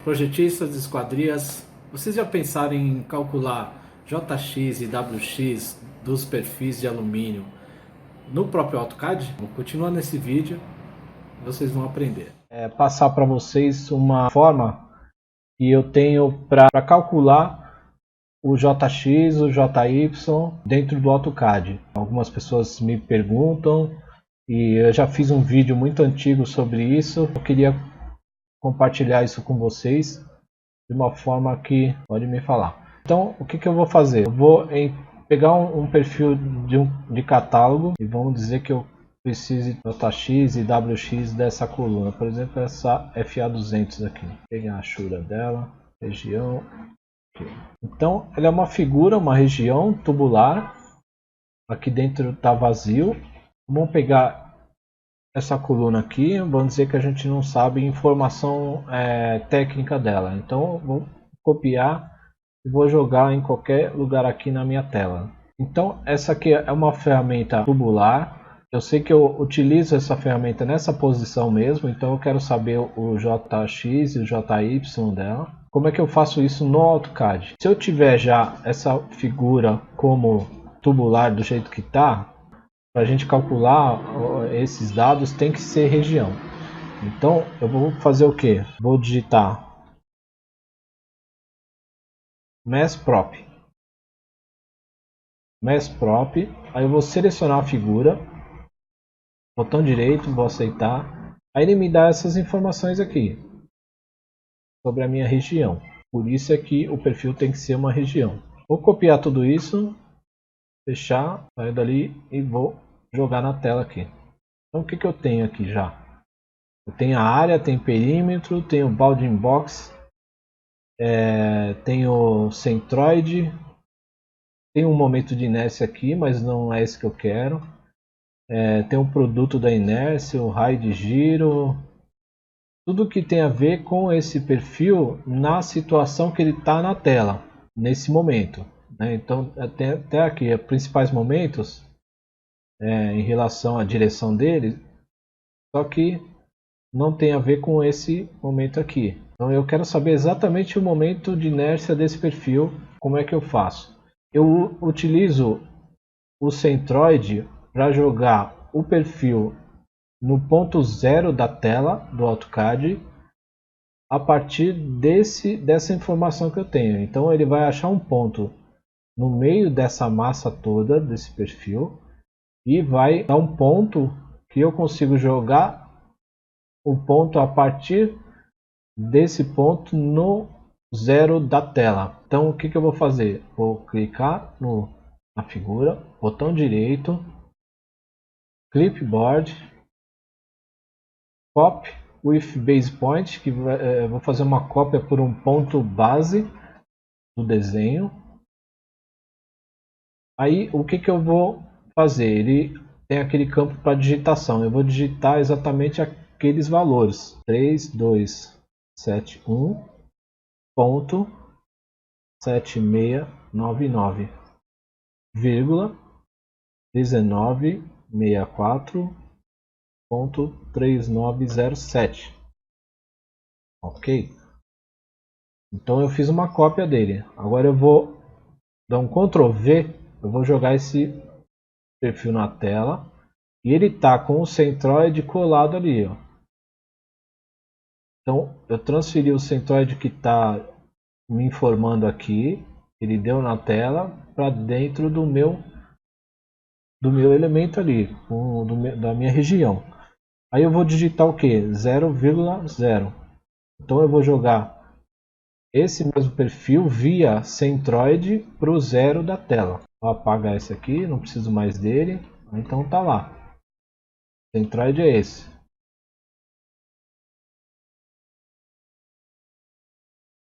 Projetistas de esquadrias, vocês já pensaram em calcular JX e WX dos perfis de alumínio no próprio AutoCAD? Continuando nesse vídeo, vocês vão aprender. Passar para vocês uma forma que eu tenho para calcular o JX, o JY dentro do AutoCAD. Algumas pessoas me perguntam e eu já fiz um vídeo muito antigo sobre isso. Eu queria compartilhar isso com vocês de uma forma que pode me falar. Então, o que eu vou fazer? Eu vou pegar um perfil de catálogo e vamos dizer que eu precise de JX e WX dessa coluna. Por exemplo, essa FA200 aqui. Vou pegar a achura dela, região. Aqui. Então, ela é uma figura, uma região tubular. Aqui dentro está vazio. Vamos pegar essa coluna aqui, vamos dizer que a gente não sabe informação técnica dela. Então vou copiar e vou jogar em qualquer lugar aqui na minha tela. Então essa aqui é uma ferramenta tubular. Eu sei que eu utilizo essa ferramenta nessa posição mesmo, então eu quero saber o JX e o JY dela. Como é que eu faço isso no AutoCAD? Se eu tiver já essa figura como tubular do jeito que está, para a gente calcular esses dados tem que ser região. Então eu vou fazer o que? Vou digitar MESPROP. MESPROP. Aí eu vou selecionar a figura. Botão direito, vou aceitar. Aí ele me dá essas informações aqui sobre a minha região. Por isso é que o perfil tem que ser uma região. Vou copiar tudo isso, fechar, sair dali e vou jogar na tela aqui. Então o que eu tenho aqui já? Eu tenho a área, tem perímetro, tenho bounding box, tenho centroide, tem um momento de inércia aqui, mas não é esse que eu quero. Tem um produto da inércia, o raio de giro, tudo que tem a ver com esse perfil na situação que ele está na tela, nesse momento. Né? Então, até aqui, os principais momentos em relação à direção dele, só que não tem a ver com esse momento aqui. Então eu quero saber exatamente o momento de inércia desse perfil, como é que eu faço. Eu utilizo o centroide para jogar o perfil no ponto zero da tela do AutoCAD a partir dessa informação que eu tenho. Então ele vai achar um ponto no meio dessa massa toda, desse perfil, e vai dar um ponto que eu consigo jogar o ponto a partir desse ponto no zero da tela. Então o que eu vou fazer? Vou clicar na figura, botão direito, clipboard, copy with base point, que vou fazer uma cópia por um ponto base do desenho. Aí o que eu vou fazer? Ele tem aquele campo para digitação. Eu vou digitar exatamente aqueles valores: 3271.7699, vírgula 1964.3907. Ok? Então eu fiz uma cópia dele. Agora eu vou dar um Ctrl V. Eu vou jogar esse perfil na tela. E ele está com o centroide colado ali. Ó. Então eu transferi o centroide que está me informando aqui. Ele deu na tela para dentro do meu elemento ali, da minha região. Aí eu vou digitar o que? 0,0. Então eu vou jogar esse mesmo perfil via centroide para o zero da tela. Vou apagar esse aqui, não preciso mais dele. Então tá lá. Centroide é esse.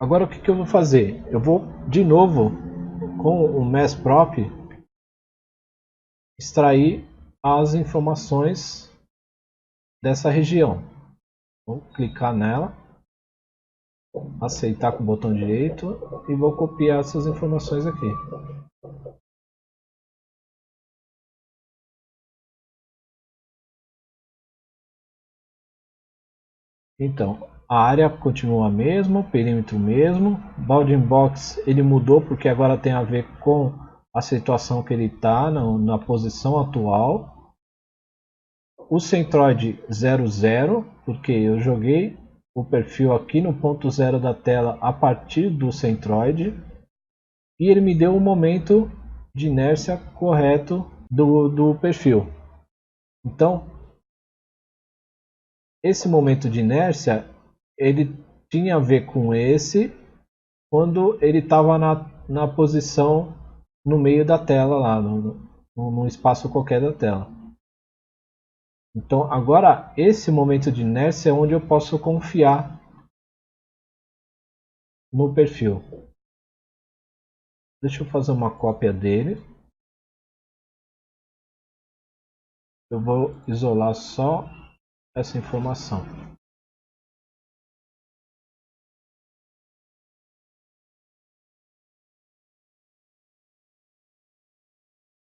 Agora o que eu vou fazer? Eu vou de novo com o MESPROP extrair as informações dessa região. Vou clicar nela, aceitar com o botão direito e vou copiar essas informações aqui. Então, a área continua a mesma, o perímetro mesmo. Bounding Box ele mudou porque agora tem a ver com a situação que ele está na posição atual. O centroide 00, porque eu joguei o perfil aqui no ponto zero da tela a partir do centroide. E ele me deu o momento de inércia correto do perfil. Então, esse momento de inércia ele tinha a ver com esse quando ele estava na posição no meio da tela lá, no espaço qualquer da tela. Então agora esse momento de inércia é onde eu posso confiar no perfil. Deixa eu fazer uma cópia dele. Eu vou isolar só essa informação.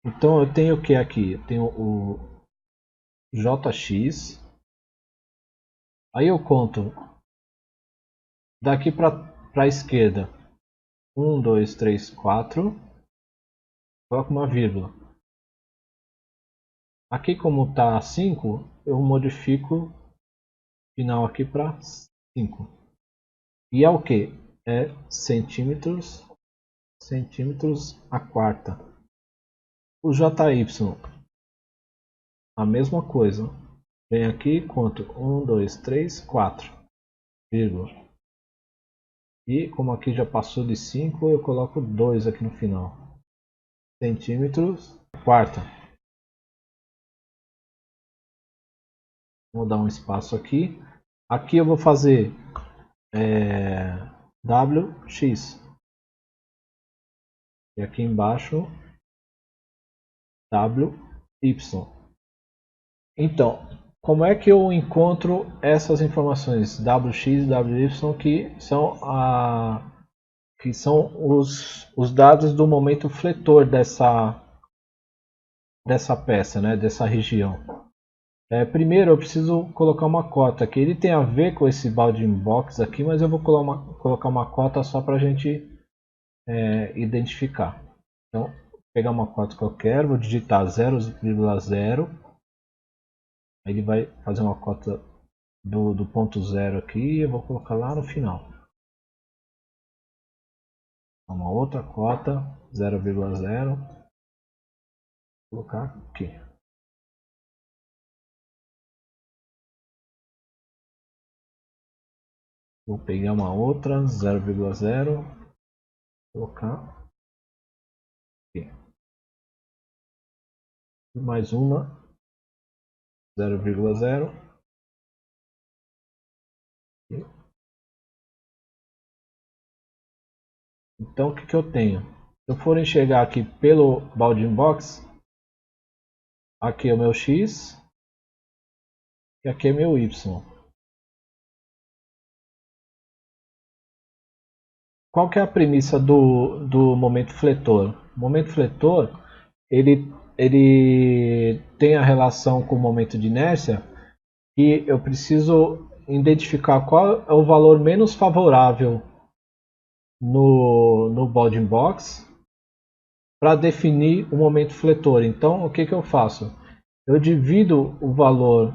Então eu tenho o que aqui? Eu tenho o JX. Aí eu conto daqui para a esquerda 1, 2, 3, 4. Coloco uma vírgula. Aqui como está 5, eu modifico o final aqui para 5. E é o que? É centímetros a quarta. O JY, a mesma coisa. Vem aqui, conto 1, 2, 3, 4, vírgula. E como aqui já passou de 5, eu coloco 2 aqui no final. Centímetros quarta. Vou dar um espaço aqui. Aqui eu vou fazer WX. E aqui embaixo WY. Então, como é que eu encontro essas informações WX e WY que são os dados do momento fletor dessa peça, né, dessa região? Primeiro eu preciso colocar uma cota que ele tem a ver com esse bounding box aqui, mas eu vou colocar uma cota só para a gente identificar. Então, vou pegar uma cota qualquer, vou digitar 0,0. Ele vai fazer uma cota do ponto zero aqui e eu vou colocar lá no final. Uma outra cota 0,0. Vou colocar aqui. Vou pegar uma outra 0,0. Colocar aqui. E mais uma 0,0. Então o que eu tenho? Se eu for enxergar aqui pelo bounding box, aqui é o meu X e aqui é meu Y. Qual que é a premissa do momento fletor? O momento fletor ele tem a relação com o momento de inércia e eu preciso identificar qual é o valor menos favorável no bounding box para definir o momento fletor. Então, o que eu faço? Eu divido o valor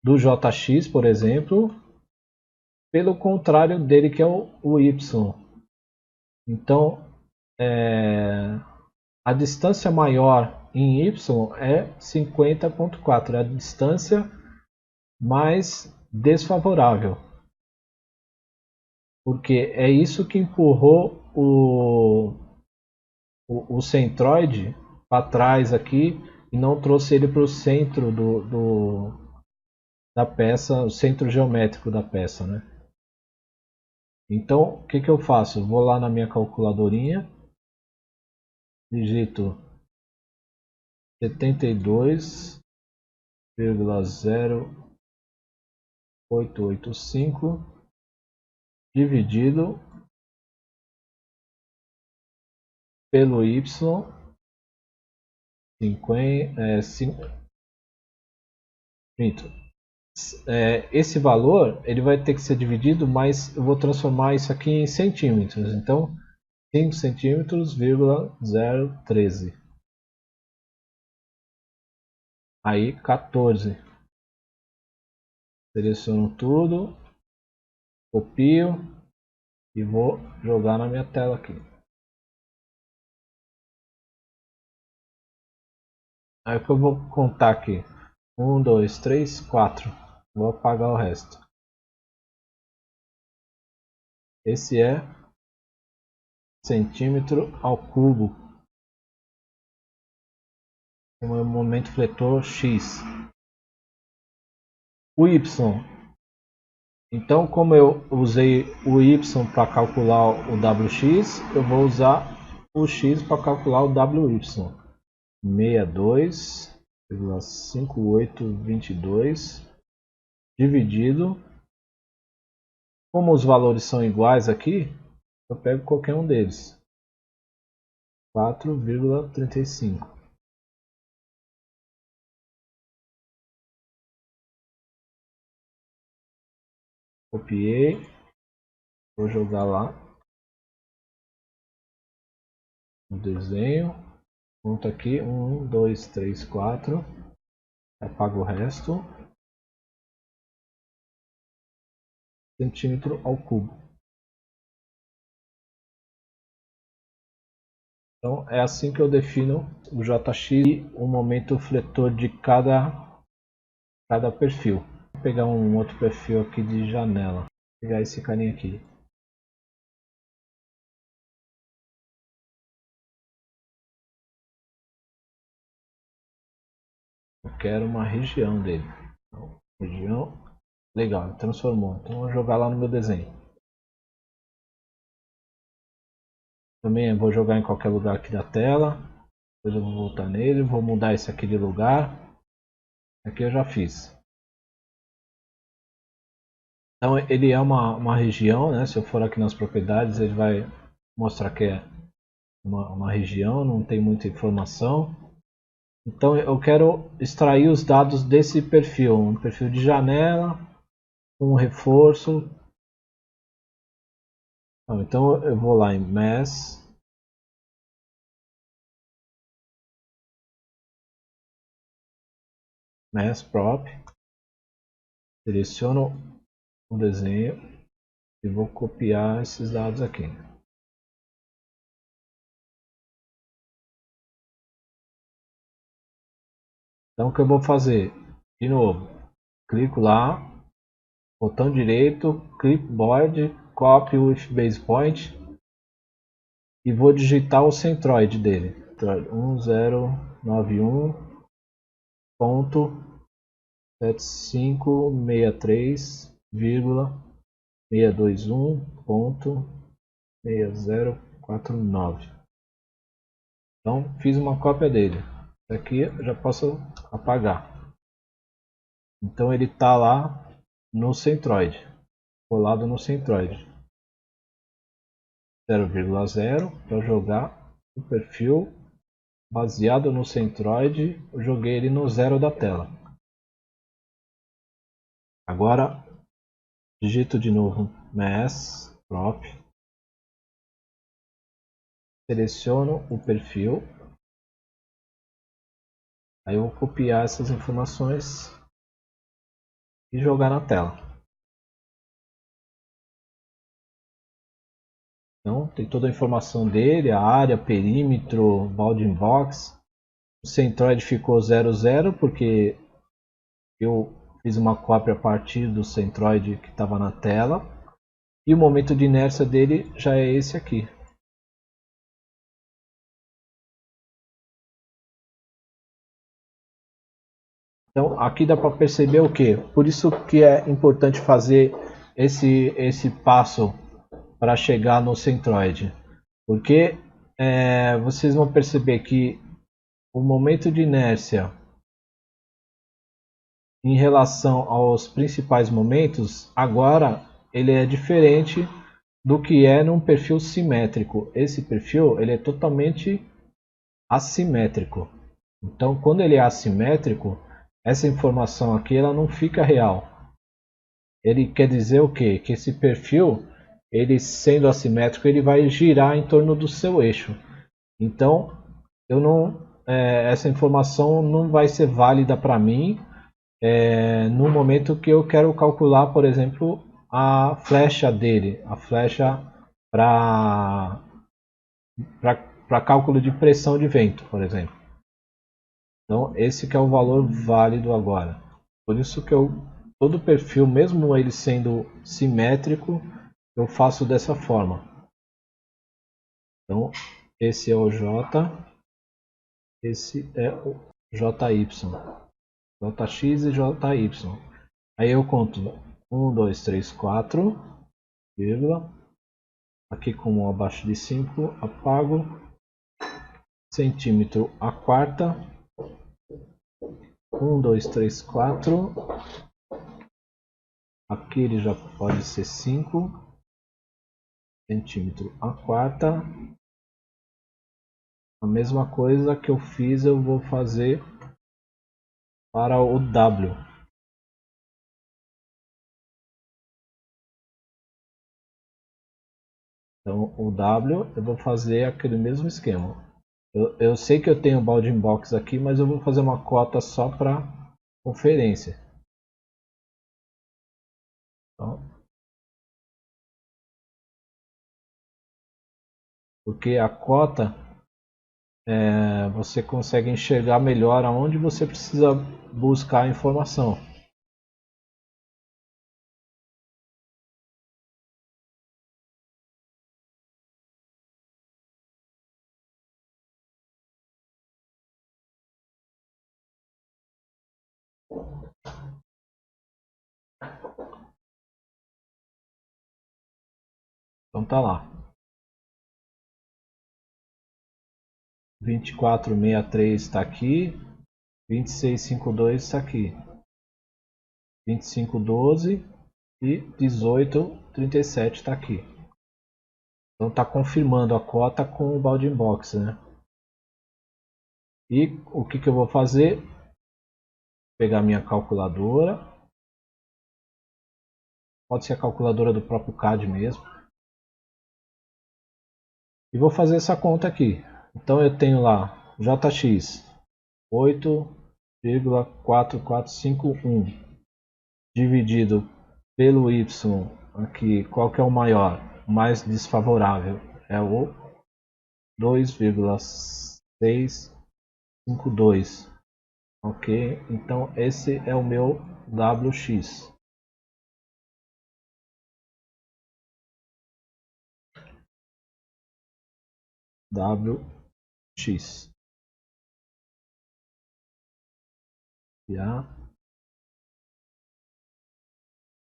do JX, por exemplo, pelo contrário dele, que é o Y. Então, a distância maior em Y é 50,4, é a distância mais desfavorável. Porque é isso que empurrou o centroide para trás aqui e não trouxe ele para o centro da peça, o centro geométrico da peça, né? Então, o que eu faço? Vou lá na minha calculadorinha, digito 72,0885 dividido pelo Y, 50, Esse valor ele vai ter que ser dividido, mas eu vou transformar isso aqui em centímetros. Então 5 centímetros, 0,013. Aí 14. Seleciono tudo, copio e vou jogar na minha tela aqui. Aí que eu vou contar aqui. 1, 2, 3, 4. Vou apagar o resto. Esse é centímetro ao cubo. O meu momento fletor X. O Y. Então, como eu usei o Y para calcular o WX, eu vou usar o X para calcular o WY. 62,5822 dividido. Como os valores são iguais aqui, eu pego qualquer um deles. 4,35. Copiei. Vou jogar lá no desenho. Conta aqui. 1, 2, 3, 4. Apago o resto. Centímetro ao cubo. Então é assim que eu defino o JX e o momento fletor de cada perfil. Vou pegar um outro perfil aqui de janela. Vou pegar esse carinha aqui. Eu quero uma região dele. Então, região. Legal, transformou. Então eu vou jogar lá no meu desenho. Também vou jogar em qualquer lugar aqui da tela. Depois eu vou voltar nele. Vou mudar esse aqui de lugar. Aqui eu já fiz. Então ele é uma região, né? Se eu for aqui nas propriedades, ele vai mostrar que é uma região, não tem muita informação. Então eu quero extrair os dados desse perfil, um perfil de janela, um reforço. Então eu vou lá em Mass, Prop, seleciono o desenho e vou copiar esses dados aqui. Então o que eu vou fazer? De novo, clico lá, botão direito, clipboard, copy with base point e vou digitar o centroide dele. 1095.7563,621.6049. Então fiz uma cópia dele. Aqui eu já posso apagar. Então ele está lá no centroide, colado no centroide. 0,0 para jogar o perfil baseado no centroide. Eu joguei ele no zero da tela. Agora digito de novo Mass Prop, seleciono o perfil, aí eu vou copiar essas informações e jogar na tela. Então tem toda a informação dele, a área, perímetro, bounding box. O centroide ficou 00 porque eu fiz uma cópia a partir do centroide que estava na tela. E o momento de inércia dele já é esse aqui. Então aqui dá para perceber o que? Por isso que é importante fazer esse passo para chegar no centroide. Porque vocês vão perceber que o momento de inércia em relação aos principais momentos, agora ele é diferente do que é num perfil simétrico. Esse perfil ele é totalmente assimétrico. Então, quando ele é assimétrico, essa informação aqui ela não fica real. Ele quer dizer o quê? Que esse perfil, ele sendo assimétrico, ele vai girar em torno do seu eixo. Então, eu não, essa informação não vai ser válida para mim no momento que eu quero calcular, por exemplo, a flecha dele, a flecha para cálculo de pressão de vento, por exemplo. Então, esse que é o valor válido agora. Por isso que todo perfil, mesmo ele sendo simétrico, eu faço dessa forma. Então, esse é o J, esse é o JY, JX e JY. Aí eu conto 1, 2, 3, 4, vírgula. Aqui como abaixo de 5, apago. Centímetro a quarta. 1, 2, 3, 4. Aqui ele já pode ser 5. Centímetro a quarta. A mesma coisa que eu fiz eu vou fazer para o W. Então o W eu vou fazer aquele mesmo esquema. Eu sei que eu tenho bounding box aqui, mas eu vou fazer uma cota só para conferência. Então, porque a cota você consegue enxergar melhor aonde você precisa buscar a informação. Então tá lá. 2463 está aqui. 2652 está aqui. 2512 e 1837 está aqui. Então está confirmando a cota com o bounding box, né? E o que eu vou fazer? Pegar minha calculadora. Pode ser a calculadora do próprio CAD mesmo. E vou fazer essa conta aqui. Então eu tenho lá JX 8,4451 dividido pelo Y aqui, qual que é o maior? O mais desfavorável é o 2,652. Ok, então esse é o meu WX. WX. Já.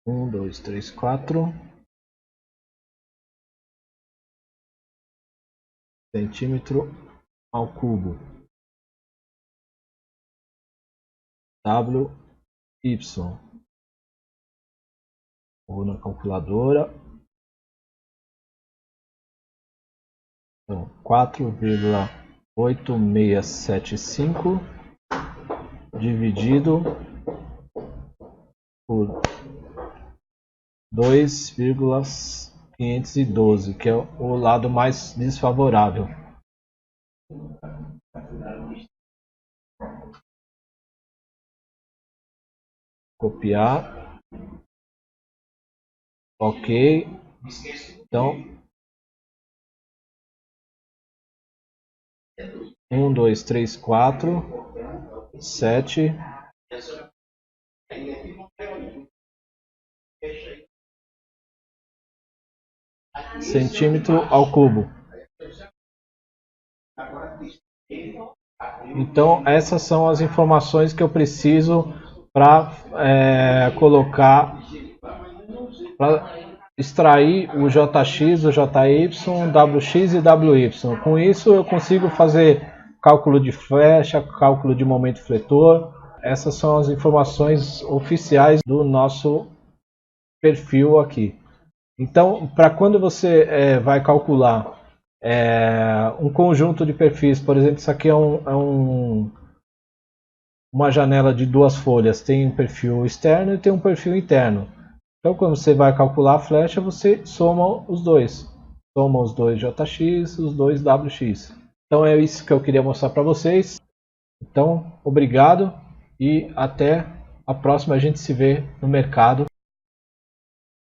1, 2, 3, 4 centímetro ao cubo. WY. Vou na calculadora. Então, 4,8675 dividido por 2,512, que é o lado mais desfavorável. Copiar. Ok. Então, 1, 2, 3, 4, 7. Centímetro ao cubo. Então essas são as informações que eu preciso para colocar, para extrair o JX, o JY, WX e WY. Com isso eu consigo fazer cálculo de flecha, cálculo de momento fletor. Essas são as informações oficiais do nosso perfil aqui. Então, para quando você vai calcular um conjunto de perfis, por exemplo, isso aqui é um uma janela de duas folhas tem um perfil externo e tem um perfil interno. Então quando você vai calcular a flecha, você soma os dois. Soma os dois JX, os dois WX. Então é isso que eu queria mostrar para vocês. Então, obrigado e até a próxima. A gente se vê no mercado.